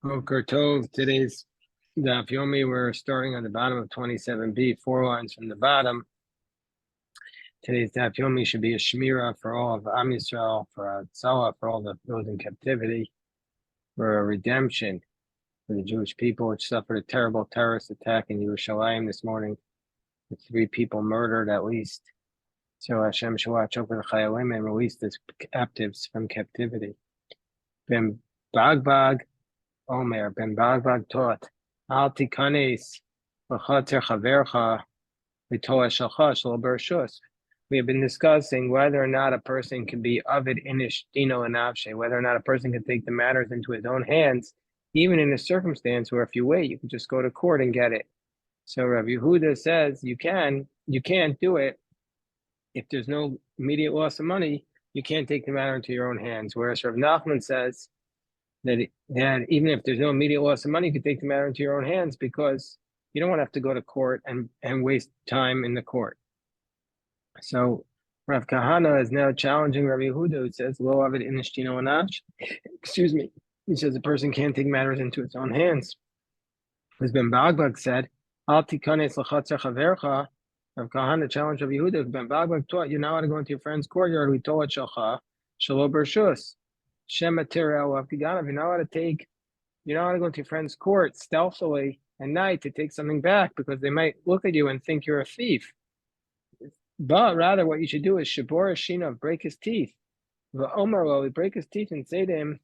Boker Tov. Today's Daf Yomi. We're starting on the bottom of 27b, 4 lines from the bottom. Today's Daf Yomi should be a Shmira for all of Am Yisrael, for a Tzala, for all those in captivity, for a redemption for the Jewish people, which suffered a terrible terrorist attack in Yerushalayim this morning, with 3 people murdered at least. So Hashem should watch over the Chayalim and release the captives from captivity. Ben Bagbag Omer ben Bagbag taught, Al tikanes v'chater chavercha v'toa shalcha shel bershus. We have been discussing whether or not a person can be avid inish dino and whether or not a person can take the matters into his own hands, even in a circumstance where if you wait, you can just go to court and get it. So Rav Yehuda says you can't do it if there's no immediate loss of money. You can't take the matter into your own hands. Whereas Rav Nachman says that even if there's no immediate loss of money, you can take the matter into your own hands because you don't want to have to go to court and waste time in the court. So Rav Kahana is now challenging Rav Yehuda, who says, "Lo avid inishtino anash." Excuse me. He says a person can't take matters into its own hands. As Ben Bagbag said, "Al tikanes lachatzer chavercha." Rav Kahana challenged Rav Yehuda. Ben Bagbag taught you now how to go into your friend's courtyard. We told shalcha shelo bershus. Shema tirel avtiganav. You know how to go into your friend's court stealthily at night to take something back because they might look at you and think you're a thief. But rather, what you should do is shabor shinav, break his teeth. Omer lo, break his teeth and say to him,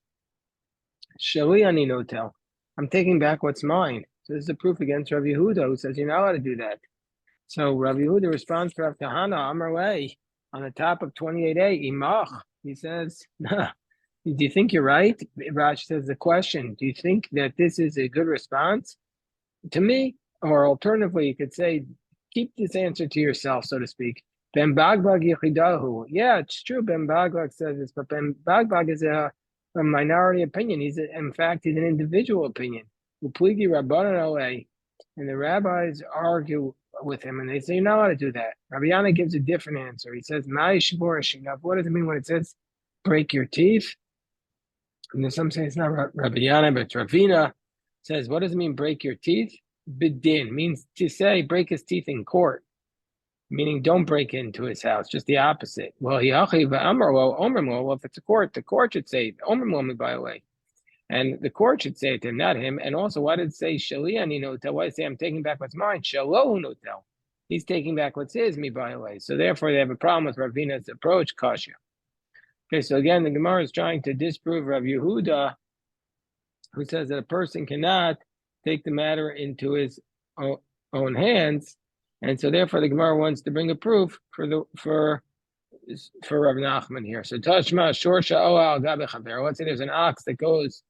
Shali ani notel, I'm taking back what's mine. So this is a proof against Rav Yehuda, who says you're not allowed to do that. So Rav Yehuda responds to Rav Kahana, Amar Lei, on the top of 28a, imach. He says, do you think you're right? Rash says the question, do you think that this is a good response to me? Or alternatively, you could say, keep this answer to yourself, so to speak. Ben Bagbag Yechidahu. Yeah, it's true. Ben Bagbag says this, but Ben Bagbag is a minority opinion. In fact, he's an individual opinion. Upligi Rabbanan Alei. And the rabbis argue with him, and they say, you're not allowed to do that. Rabbi Yana gives a different answer. He says, Mai Shibor Shinav. What does it mean when it says break your teeth? And some say it's not Rabbi Yana, but Ravina says, what does it mean break your teeth? Bidin means to say break his teeth in court, meaning don't break into his house, just the opposite. Well, if it's a court, the court should say, by the way. And the court should say it to him, not him. And also, why did it say Shaliani notel? Why did it say I'm taking back what's mine? Shalohu notel. He's taking back what's his, me, by the way. So therefore, they have a problem with Ravina's approach, Kasha. Okay, so again, the Gemara is trying to disprove Rav Yehuda, who says that a person cannot take the matter into his own hands, and so therefore the Gemara wants to bring a proof for Rav Nachman here. So Tashma Shorsha Oal Gabe Chaver. Let's say there's an ox that goes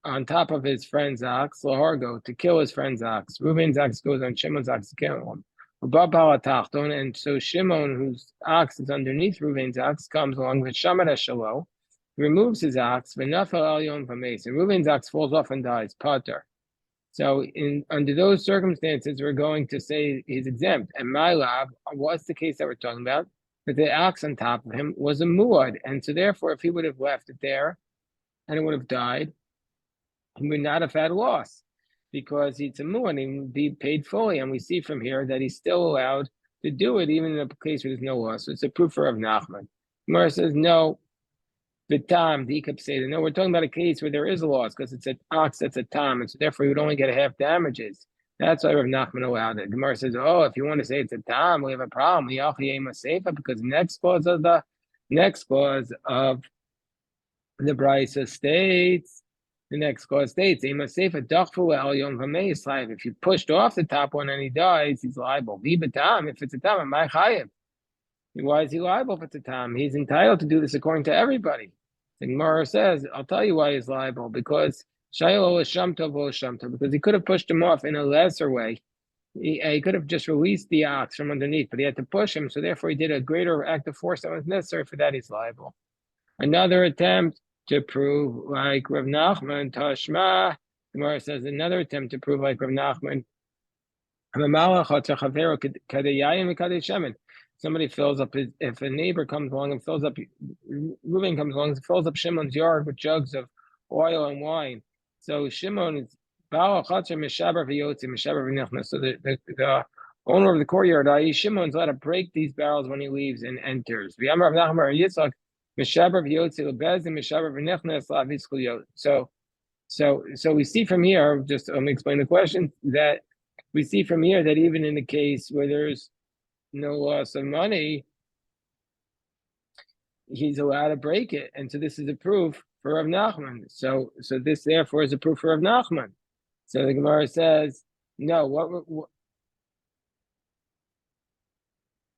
on top of his friend's ox, Lahargo, to kill his friend's ox. Reuben's ox goes on Shimon's ox to kill him. And so Shimon, whose ox is underneath Reuben's ox, comes along with Shamar Shalo, removes his ox, V'nafal Elyon V'meis, and Reuben's ox falls off and dies, Pater. So under those circumstances, we're going to say he's exempt. And my lab, what's the case that we're talking about? That the ox on top of him was a muad. And so therefore, if he would have left it there and it would have died, he would not have had loss because it's a muad, he would be paid fully. And we see from here that he's still allowed to do it, even in a case where there's no loss. So it's a proof of Nachman. Gemara says, no, the tam, the ikapseda. No, we're talking about a case where there is a loss because it's an ox that's a tam, and so therefore you would only get half damages. That's why Rav Nachman allowed it. Gemara says, oh, if you want to say it's a tam, we have a problem. Because the next clause of the brisa states, if you pushed off the top one and he dies, he's liable. If it's a tam, why is he liable if it's a tam? He's entitled to do this according to everybody. The Gemara says, I'll tell you why he's liable, because Shaylo is Shamtov, because he could have pushed him off in a lesser way. He could have just released the ox from underneath, but he had to push him, so therefore he did a greater act of force that was necessary. For that, he's liable. Another attempt to prove like Rav Nachman, Tashma. Gemara says another attempt to prove like Rav Nachman. Somebody fills up if a neighbor comes along and fills up, Reuben comes along and fills up Shimon's yard with jugs of oil and wine, So Shimon is Baal Chatzar Mishaber V'Yotzi Mishaber V'Nichnas. So the owner of the courtyard, i.e. Shimon's allowed to break these barrels when he leaves and enters. V'Amar V'Nachmar Yitzchak Mishaber V'Yotzi Lebezin Mishaber V'Nichnas Lavis Chuliyot. So we see from here, just let me explain the question, that we see from here that even in the case where there's no loss of money, he's allowed to break it. And so this is a proof for Rav Nachman. So this therefore is a proof for Rav Nachman. So the Gemara says, no, what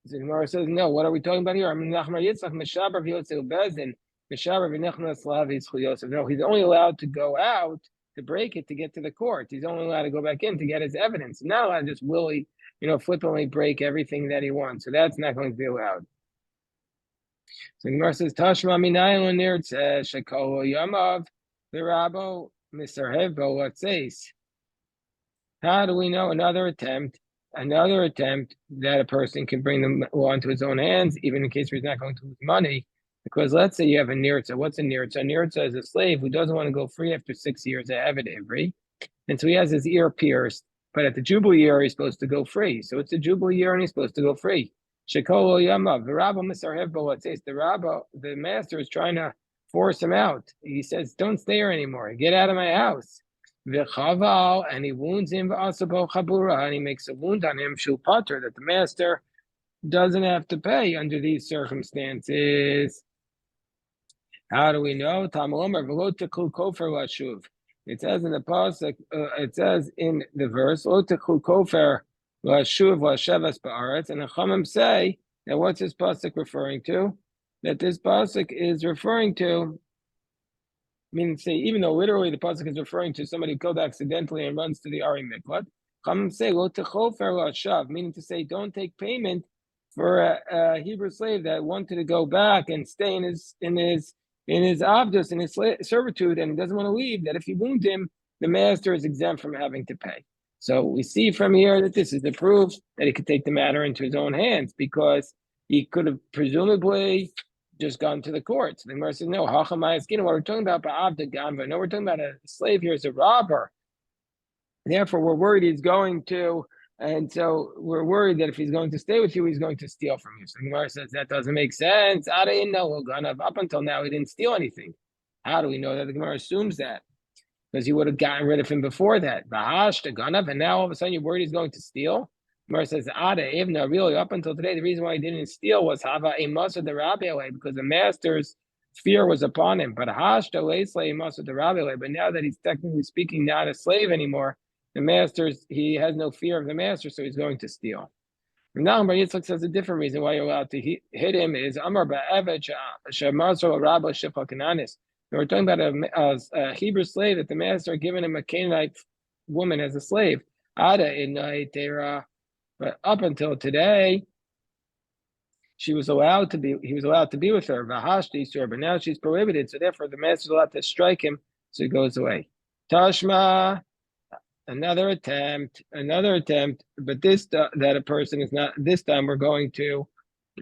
the Gemara says, no, what are we talking about here? I mean, Nachman Yitzchak, Meshaber V'Yotzel Bezin, Meshaber V'Nichnas Lavis Chuliyosef. No, he's only allowed to go out to break it to get to the court. He's only allowed to go back in to get his evidence. He's not allowed to just flippantly break everything that he wants. So that's not going to be allowed. So the Gemara says, Tashma Minayin Nirtz Shekol Yamav Virabo Misarhebo Latzeis. How do we know another attempt that a person can bring the law into his own hands, even in case he's not going to lose money? Because let's say you have a nirtza. What's a nirtza? A nirtza is a slave who doesn't want to go free after 6 years of Avery. And so he has his ear pierced, but at the Jubilee year, he's supposed to go free. So it's a Jubilee year and he's supposed to go free. Shekol Yama, Virabo Misarhev Bolatzeis. The master is trying to force him out. He says, don't stay here anymore. Get out of my house. V'chaval, and he wounds him, v'asabo chabura, and he makes a wound on him, shul pater, that the master doesn't have to pay under these circumstances. How do we know? Tamalomer v'lo tekul kofer lashuv. It says in the pasuk, it says in the verse, lo tekul kofer lashuv lashevas ba'aretz, and the Chachamim say that what's this pasuk referring to? That this pasuk is referring to, meaning to say, even though literally the pasuk is referring to somebody who killed accidentally and runs to the Ari Miklat, Chachamim say, lo techofer lashav, meaning to say, don't take payment for a Hebrew slave that wanted to go back and stay in his abdus, in his servitude, and he doesn't want to leave, that if you wound him, the master is exempt from having to pay. So we see from here that this is the proof that he could take the matter into his own hands, because he could have presumably just gone to the courts. The Gemara says, no, hachamai skin. What we're talking about, ba'avda gamba. No, we're talking about a slave here is a robber. Therefore, we're worried he's going to, and so we're worried that if he's going to stay with you, he's going to steal from you. So the Gemara says that doesn't make sense. Up until now, he didn't steal anything. How do we know that? The Gemara assumes that because he would have gotten rid of him before that. And now all of a sudden you're worried he's going to steal. Gemara says, really, up until today, the reason why he didn't steal was Hava Imasa the Rabbi, because the master's fear was upon him. But Hashta Leisla Imasa the Rabbi, but now that he's technically speaking not a slave anymore, he has no fear of the master, so he's going to steal. Now, Bar Yitzchak says a different reason why you're allowed to hit him is Amar Ba'evet Shemazo Rabba Shifal Kananis. We're talking about a Hebrew slave that the master had given him a Canaanite woman as a slave. But up until today, he was allowed to be with her. But now she's prohibited, so therefore the master is allowed to strike him, so he goes away. Tashma, another attempt, but that a person is not, this time we're going to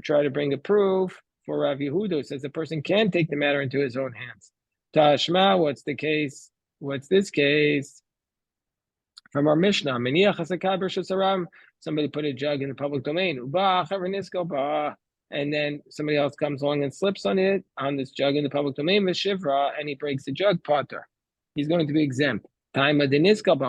try to bring a proof for Rav Yehuda, says the person can take the matter into his own hands. Tashma, what's the case? What's this case? From our Mishnah, somebody put a jug in the public domain, and then somebody else comes along and slips on this jug in the public domain, and he breaks the jug, potter. He's going to be exempt. Time of the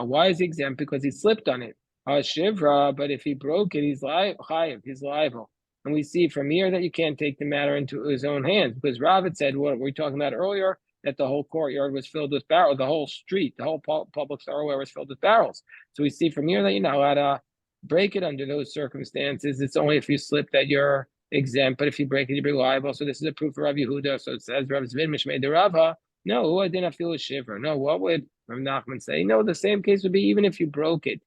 why is he exempt? Because he slipped on it. But if he broke it, he's liable. And we see from here that you can't take the matter into his own hands, because Rav had said what we were talking about earlier, that the whole courtyard was filled with barrels, the whole street, the whole public thoroughfare was filled with barrels. So we see from here that you're not allowed to break it under those circumstances. It's only if you slip that you're exempt, but if you break it, you're liable. So this is a proof for Rav Yehuda. So it says Rav Zvin Mishmei de Rava. No, I didn't feel a shiver. No, what would Rav Nachman say? No, the same case would be even if you broke it,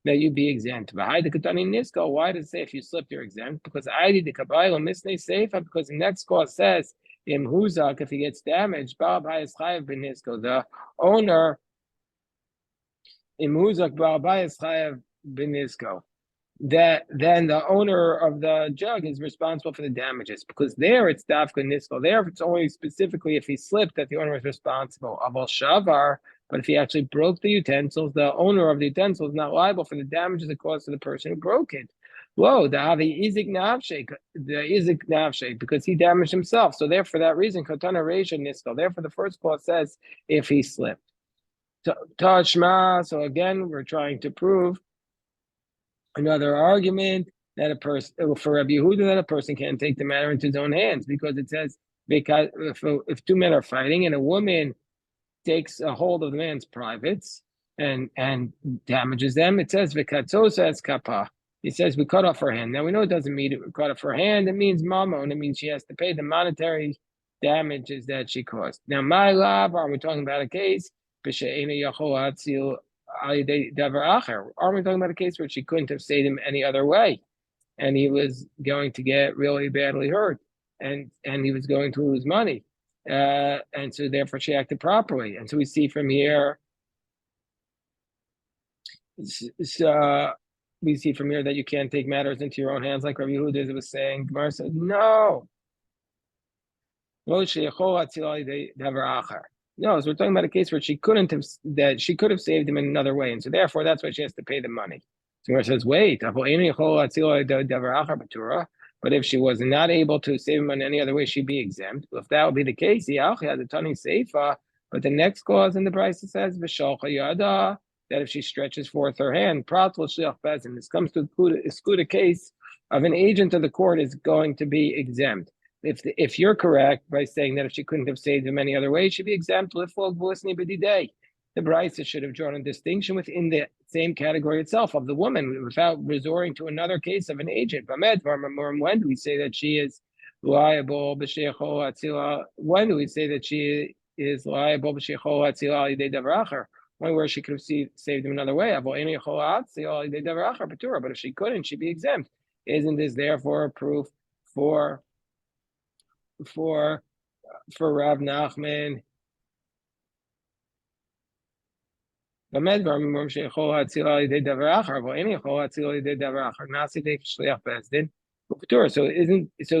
that you'd be exempt. Why does it say if you slipped, you're exempt? Because I did the Kabbalah Misnei Seifa, because the next clause says, Im Huzak, if he gets damaged, the owner, Im Huzak Ba'abayis Chayav Benisko, that then the owner of the jug is responsible for the damages, because there it's Dafka Nisko. There it's only specifically if he slipped that the owner is responsible. Aval Shavar, But if he actually broke the utensils, the owner of the utensil is not liable for the damages it caused to the person who broke it. Whoa, the izik nafshe, because he damaged himself. So therefore, for that reason, katana reisha niskal. Therefore, the first clause says if he slipped. Tashma. So again, we're trying to prove another argument that a person for Rabbi Yehuda that a person can't take the matter into his own hands because it says because if two men are fighting and a woman takes a hold of the man's privates and damages them, it says v'katzosa es kapa. He says we cut off her hand. Now we know it doesn't mean we cut off her hand. It means mamon. It means she has to pay the monetary damages that she caused. Now my lab, are we talking about a case? Are we talking about a case where she couldn't have saved him any other way, and he was going to get really badly hurt, and he was going to lose money, and so therefore she acted properly. And so we see from here, we see from here that you can't take matters into your own hands, like Rabbi Yehuda was saying. Gemara says no. No, so we're talking about a case where she could have saved him in another way, and so therefore that's why she has to pay the money. So it says, wait, but if she was not able to save him in any other way, she'd be exempt. Well, if that would be the case, but the next clause in the price says that if she stretches forth her hand, this comes to exclude a case of an agent of the court is going to be exempt. If you're correct by saying that if she couldn't have saved him any other way, she'd be exempt. The Brisa should have drawn a distinction within the same category itself of the woman without resorting to another case of an agent. When do we say that she is liable? When do we say that she is liable? One where she could have saved him another way. But if she couldn't, she'd be exempt. Isn't this therefore a proof for Rav Nachman? So isn't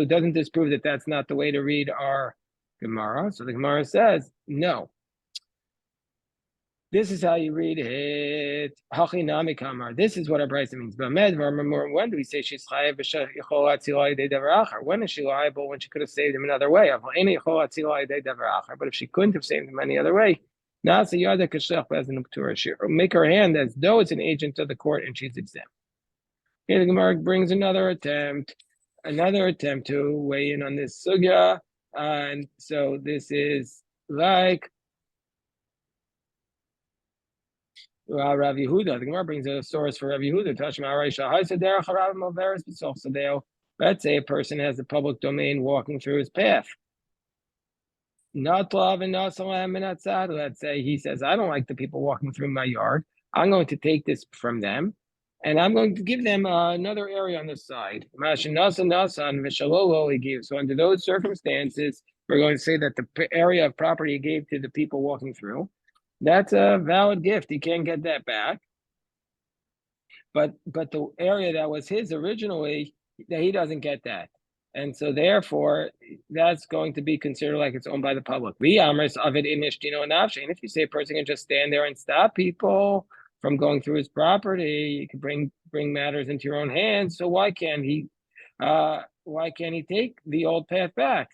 doesn't this prove that that's not the way to read our Gemara? So the Gemara says no. This is how you read it. Hachinami kamar. This is what our Brisa means. When do we say she's chayav? When is she liable? When she could have saved him another way? But if she couldn't have saved him any other way, she'll make her hand as though it's an agent of the court and she's exempt. Okay, the Gemara brings another attempt to weigh in on this sugya. And so this is like Rav Yehuda. The Gemara brings a source for Rav Yehuda. Let's say a person has a public domain walking through his path. Let's say he says, I don't like the people walking through my yard. I'm going to take this from them, and I'm going to give them another area on the side. So under those circumstances, we're going to say that the area of property he gave to the people walking through, that's a valid gift. He can't get that back. But the area that was his originally, he doesn't get that. And so therefore, that's going to be considered like it's owned by the public. And if you say a person can just stand there and stop people from going through his property, you can bring matters into your own hands. So why can't he take the old path back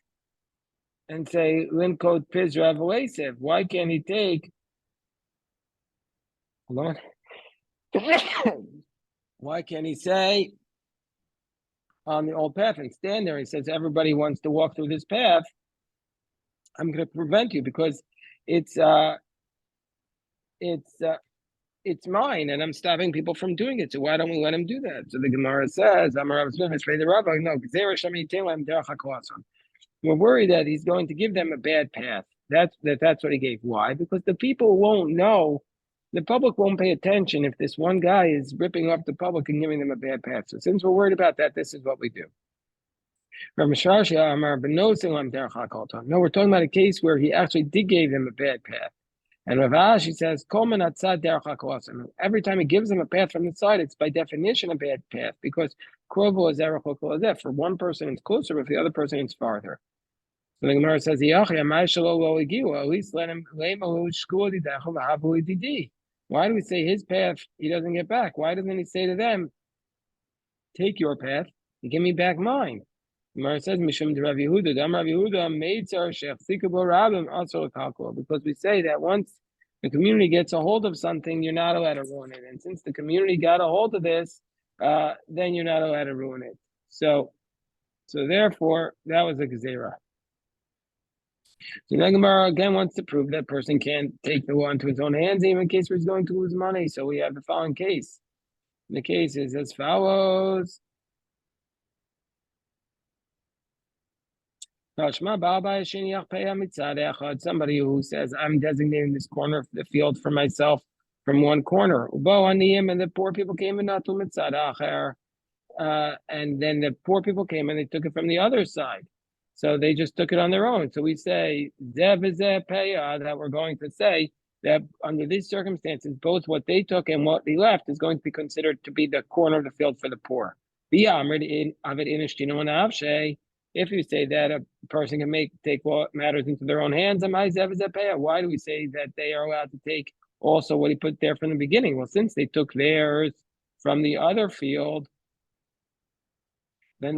and say Linkot Pizra Velesev? Why can't he take hold on? Why can't he say on the old path and stand there? He says, everybody wants to walk through this path. I'm going to prevent you because it's mine and I'm stopping people from doing it. So why don't we let him do that? So the Gemara says, we're worried that he's going to give them a bad path. That's what he gave. Why? Because the people won't know. The public won't pay attention if this one guy is ripping off the public and giving them a bad path. So since we're worried about that, this is what we do. No, we're talking about a case where he actually did give them a bad path. And Rav Ashi says, every time he gives them a path from the side, it's by definition a bad path because for one person it's closer, but the other person it's farther. So the Gemara says, at least let him. Why do we say his path he doesn't get back? Why doesn't he say to them, take your path and give me back mine? The Gemara says, Mishum de Rav Yehuda, Dam Rav Yehuda, Meitzar Shechzikabo Rabim also Kalkul, because we say that once the community gets a hold of something, you're not allowed to ruin it. And since the community got a hold of this, then you're not allowed to ruin it. So therefore, that was a Gezerah. So the Gemara again wants to prove that person can't take the law into his own hands, even in case where he's going to lose money. So we have the following case. The case is as follows. Somebody who says, I'm designating this corner of the field for myself from one corner. And the poor people came in, and then the poor people came and they took it from the other side. So they just took it on their own. So we say, that we're going to say that under these circumstances, both what they took and what they left is going to be considered to be the corner of the field for the poor. If you say that a person can take what matters into their own hands, why do we say that they are allowed to take also what he put there from the beginning? Well, since they took theirs from the other field, then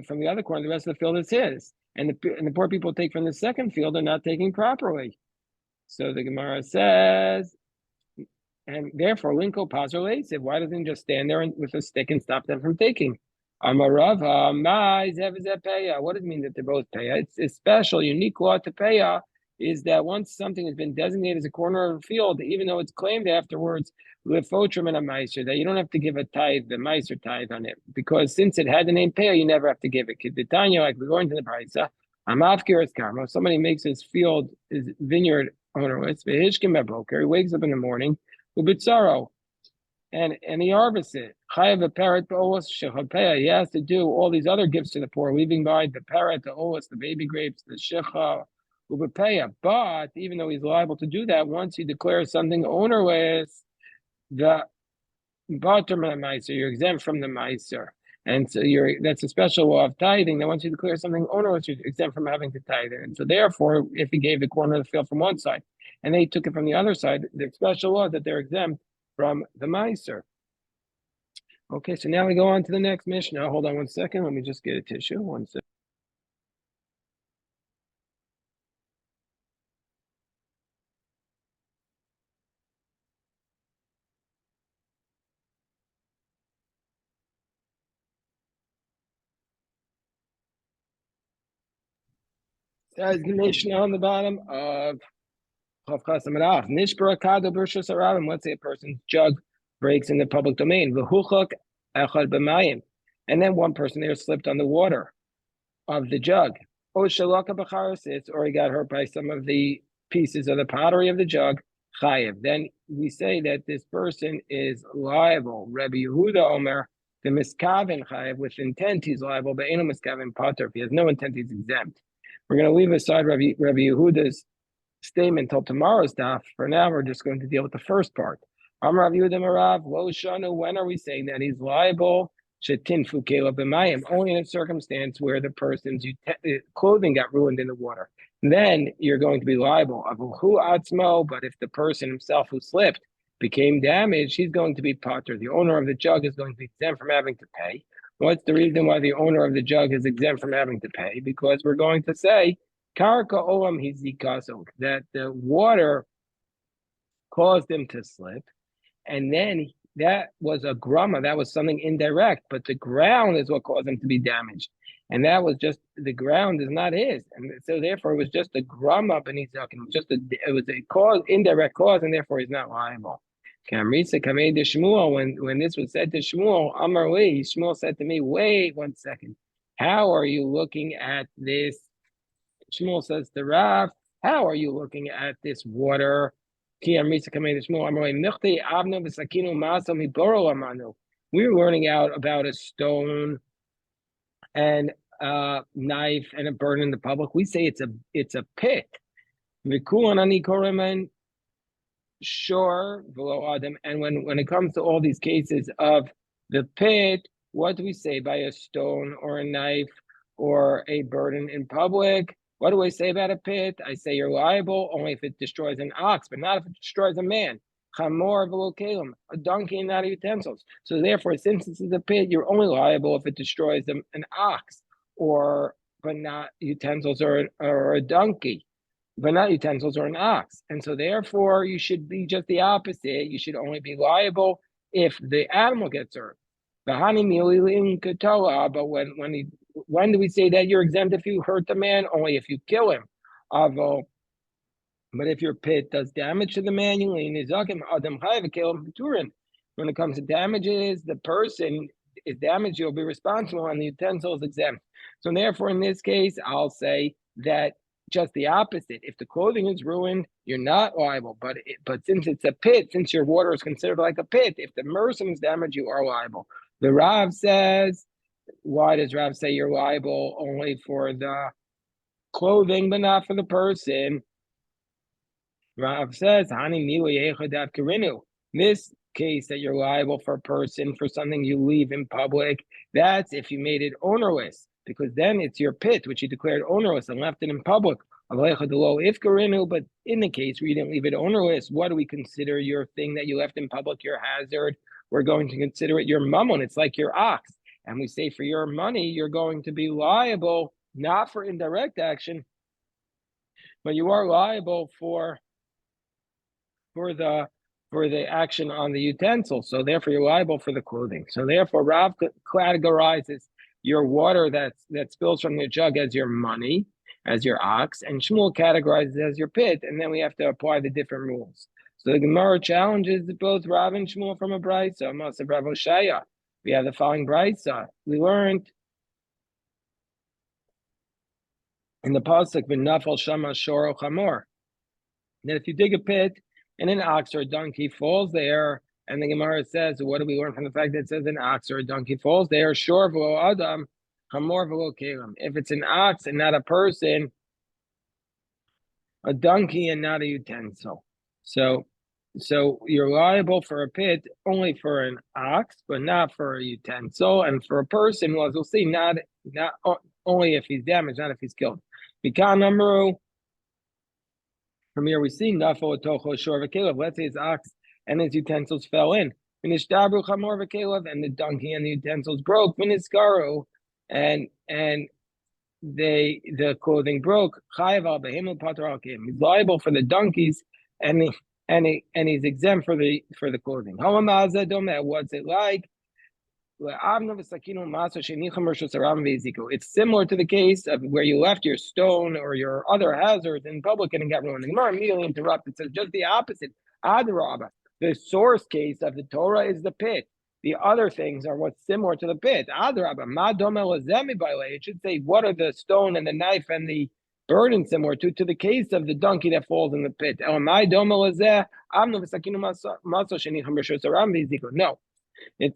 from the other corner, the rest of the field is his. And the poor people take from the second field are not taking properly. So the Gemara says, and therefore, Linko Pazer Leitziv, why doesn't he just stand there with a stick and stop them from taking? Amarava, what does it mean that they're both Peya? It's a special, unique law to Peya is that once something has been designated as a corner of a field, even though it's claimed afterwards, Lefotrim and a Meiser, that you don't have to give a tithe, the Meiser tithe on it, because since it had the name Peya, you never have to give it. The Tanya, like we're going to the Brisa, Amafkiris Karma, somebody makes his field, his vineyard ownerless, Vehishkim broker, he wakes up in the morning, Ubitzaro, and he harvests it. Chayav a parrot shechapeya. He has to do all these other gifts to the poor, leaving by the parrot, the olas, the baby grapes, the shecha, ubepeya. But even though he's liable to do that, once he declares something ownerless, the bottom of the meiser, you're exempt from the meiser. And so that's a special law of tithing, that once you declare something ownerless, you're exempt from having to tithe it. And so therefore, if he gave the corner of the field from one side, and they took it from the other side, the special law that they're exempt from the meiser. Okay, so now we go on to the next Mishnah. Hold on one second. Let me just get a tissue. One second. That's the Mishnah on the bottom of Let's say a person's jug breaks in the public domain. And then one person there slipped on the water of the jug. Or he got hurt by some of the pieces of the pottery of the jug. Then we say that this person is liable. Rabbi Yehuda Omer, the miskaven chayev, with intent he's liable, but ain't no miskaven potter. If he has no intent, he's exempt. We're going to leave aside Rabbi Yehuda's statement till tomorrow's daf. For now, we're just going to deal with the first part. Amar Rav Yehuda Marav, Lo Shanu, when are we saying that he's liable? Shetinfu Kela b'mayim, only in a circumstance where the person's clothing got ruined in the water. Then you're going to be liable. Avuhu atzmo, but if the person himself who slipped became damaged, he's going to be potter. The owner of the jug is going to be exempt from having to pay. What's the reason why the owner of the jug is exempt from having to pay? Because we're going to say Karka olam hizikaso, that the water caused him to slip, and then that was a grama, that was something indirect, but the ground is what caused him to be damaged. And that was just, the ground is not his. And so therefore it was just a grama beneath it was a cause, indirect cause, and therefore he's not liable. When this was said to Shmuel, Amar Li, Shmuel said to me, wait 1 second. How are you looking at this? Shmuel says to Rav, how are you looking at this water? We were learning out about a stone and a knife and a burn in the public. We say it's a pit. Sure, below Adam. And when it comes to all these cases of the pit, what do we say by a stone or a knife or a burden in public? What do I say about a pit? I say you're liable only if it destroys an ox, but not if it destroys a man. Chamor v'lo kelim, a donkey and not utensils. So therefore, since this is a pit, you're only liable if it destroys an ox, or but not utensils or a donkey, but not utensils or an ox. And so therefore, you should be just the opposite. You should only be liable if the animal gets hurt. But when do we say that you're exempt if you hurt the man? Only if you kill him. But if your pit does damage to the man, when it comes to damages, the person is damaged, you'll be responsible, and the utensil is exempt. So therefore, in this case, I'll say that just the opposite. If the clothing is ruined, you're not liable. But since it's a pit, since your water is considered like a pit, if the person is damaged, you are liable. The Rav says, why does Rav say you're liable only for the clothing, but not for the person? Rav says, this case that you're liable for a person for something you leave in public, that's if you made it ownerless, because then it's your pit, which you declared ownerless and left it in public. But in the case where you didn't leave it ownerless, what do we consider your thing that you left in public, your hazard? We're going to consider it your mammon. It's like your ox. And we say for your money, you're going to be liable, not for indirect action, but you are liable for the action on the utensil. So therefore, you're liable for the clothing. So therefore, Rav categorizes your water that spills from your jug as your money, as your ox, and Shmuel categorizes as your pit. And then we have to apply the different rules. So the Gemara challenges both Rav and Shmuel from a brisa. Masav Rav Oshaya. We have the following brisa. We learned in the pasuk v'nafal shama shoro chamor that if you dig a pit and an ox or a donkey falls there, and the Gemara says, what do we learn from the fact that it says an ox or a donkey falls there? Shor v'lo adam, chamor v'lo kelim. If it's an ox and not a person, a donkey and not a utensil. So you're liable for a pit only for an ox, but not for a utensil, and for a person, well, as we'll see, not only if he's damaged, not if he's killed. Mikan number. From here we see nafal tocho shor v'kelev. Let's say his ox and his utensils fell in. V'nishtabru chamor v'kelev, and the donkey and the utensils broke. V'niskaru, and the clothing broke. Chayav al behemel pater al kim. He's liable for the donkeys, and he's exempt for the clothing. What's it like? It's similar to the case of where you left your stone or your other hazards in public and it got ruined. The Gemara immediately interrupts. It says just the opposite. Adrabah. The source case of the Torah is the pit. The other things are what's similar to the pit. Adrabah. It should say what are the stone and the knife and the burden similar to the case of the donkey that falls in the pit. No.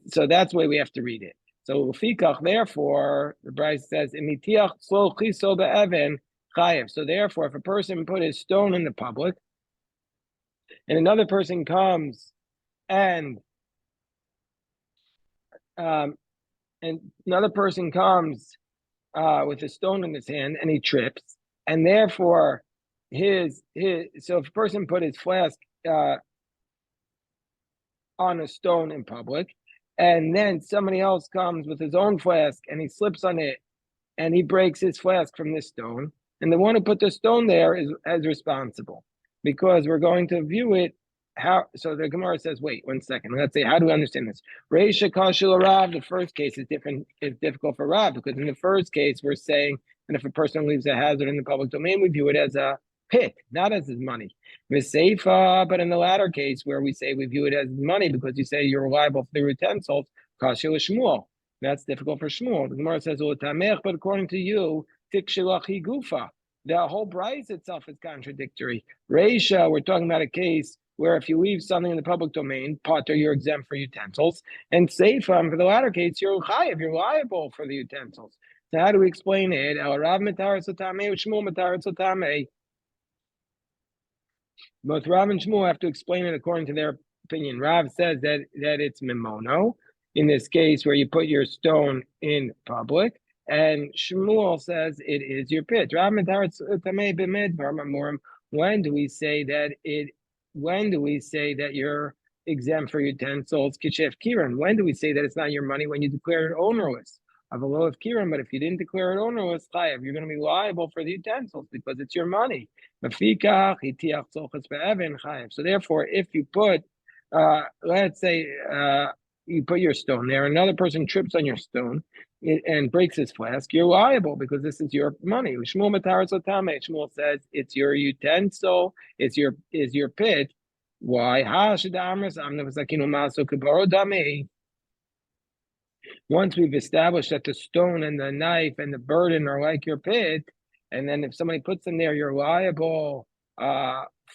So that's the way we have to read it. So therefore, the Bryce says, so therefore, if a person put his stone in the public, and another person comes and another person comes with a stone in his hand and he trips, and therefore so if a person put his flask on a stone in public, and then somebody else comes with his own flask and he slips on it and he breaks his flask from this stone, and the one who put the stone there is responsible, because we're going to view it how. So the Gemara says, wait 1 second, let's say, how do we understand this? Reisha Kashil Rav, the first case is difficult for Rav, because in the first case we're saying that if a person leaves a hazard in the public domain, we view it as a pit, not as his money. V'seifa, but in the latter case where we say we view it as money because you say you're liable for the utensils, Kashil Shmuel. That's difficult for Shmuel. The Gemara says, but according to you, Tikshilachi Gufa. The whole Bryce itself is contradictory. Reisha, we're talking about a case where if you leave something in the public domain, Potter, you're exempt for utensils. And Seifa, for the latter case, you're chayiv, you're liable for the utensils. So how do we explain it? El Rav Matar Sotame, Shmuel Matar Sotame. Both Rav and Shmuel have to explain it according to their opinion. Rav says that it's mimono, in this case where you put your stone in public, And Shmuel says it is your pit. When do we say that it? When do we say that you're exempt for utensils? Kishef kiran. When do we say that it's not your money? When you declare it ownerless of a low of kiran, but if you didn't declare it ownerless, chayav, you're going to be liable for the utensils because it's your money. So therefore, if you put, let's say, you put your stone there, another person trips on your stone and breaks his flask, you're liable because this is your money. Shmuel says it's your utensil, it's your pit. Why? Once we've established that the stone and the knife and the burden are like your pit, and then if somebody puts them there, you're liable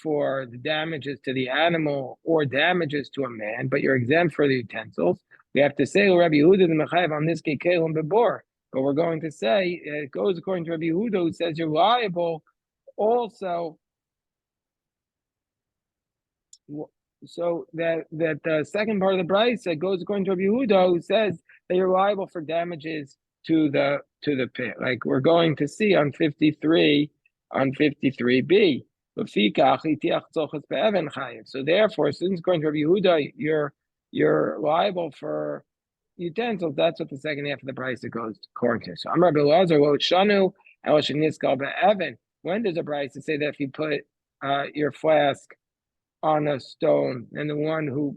for the damages to the animal or damages to a man, but you're exempt for the utensils. We have to say, Rabbi Yehuda the Mechayev on this kekelim bebor. But we're going to say it goes according to Rabbi Yehuda, who says you're liable also. So that the second part of the brisa goes according to Rabbi Yehuda, who says that you're liable for damages to the pit, like we're going to see on 53b. So therefore, since going to Rabbi Yehuda, you're liable for utensils. That's what the second half of the brisa goes according to. So I'm Rabbi Lazar. Shanu be'evan. When does a brisa say that if you put your flask on a stone, and the one who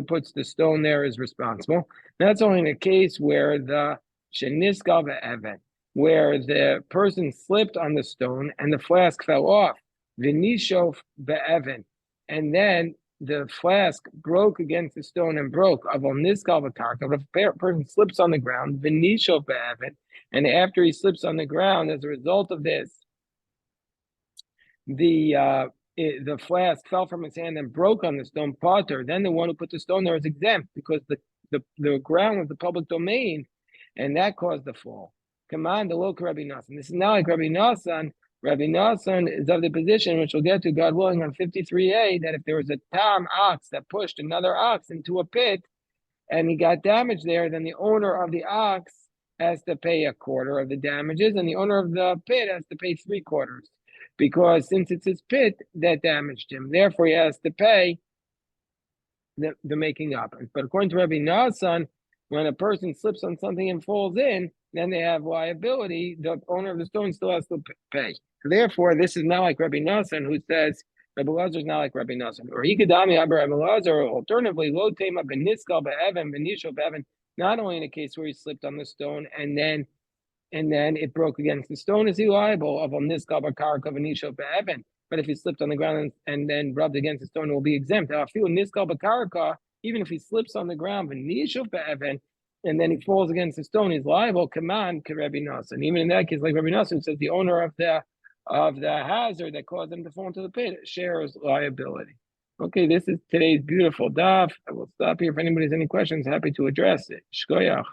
puts the stone there is responsible? That's only in a case where the sheniskal be'evan, where the person slipped on the stone and the flask fell off. V'nishof be'evan, and then the flask broke against the stone and broke. Avol niskal v'karka. If a person slips on the ground, v'nishof be'evan, and after he slips on the ground, as a result of this, the flask fell from his hand and broke on the stone potter, then the one who put the stone there is exempt because the ground was the public domain, and that caused the fall. Command the local Rabbi Nassan. This is not like Rabbi Nassan. Rabbi Nassan is of the position, which we'll get to, God willing, on 53a, that if there was a tam ox that pushed another ox into a pit and he got damaged there, then the owner of the ox has to pay a quarter of the damages, and the owner of the pit has to pay 3/4. Because since it's his pit that damaged him, therefore he has to pay the making up. But according to Rabbi Nassan, when a person slips on something and falls in, then they have liability. The owner of the stone still has to pay. So therefore, this is not like Rabbi Nassan, who says Rabbi Lazar is not like Rabbi Nassan. Or he could Rabbi Lazar, or alternatively, lo tema beniskal be'evan benisho be'evan. Not only in a case where he slipped on the stone and then it broke against the stone, is he liable of niskal b'karka v'nisho be'evan? But if he slipped on the ground and then rubbed against the stone, it will be exempt. Now, niskal b'karka, even if he slips on the ground v'nisho be'evan, and then he falls against the stone, he's liable. Command Rabbi Nassan. Even in that case, like Rabbi Nassan says, the owner of the hazard that caused him to fall into the pit shares liability. Okay, this is today's beautiful daf. I will stop here. If anybody has any questions, happy to address it. Shkoyach.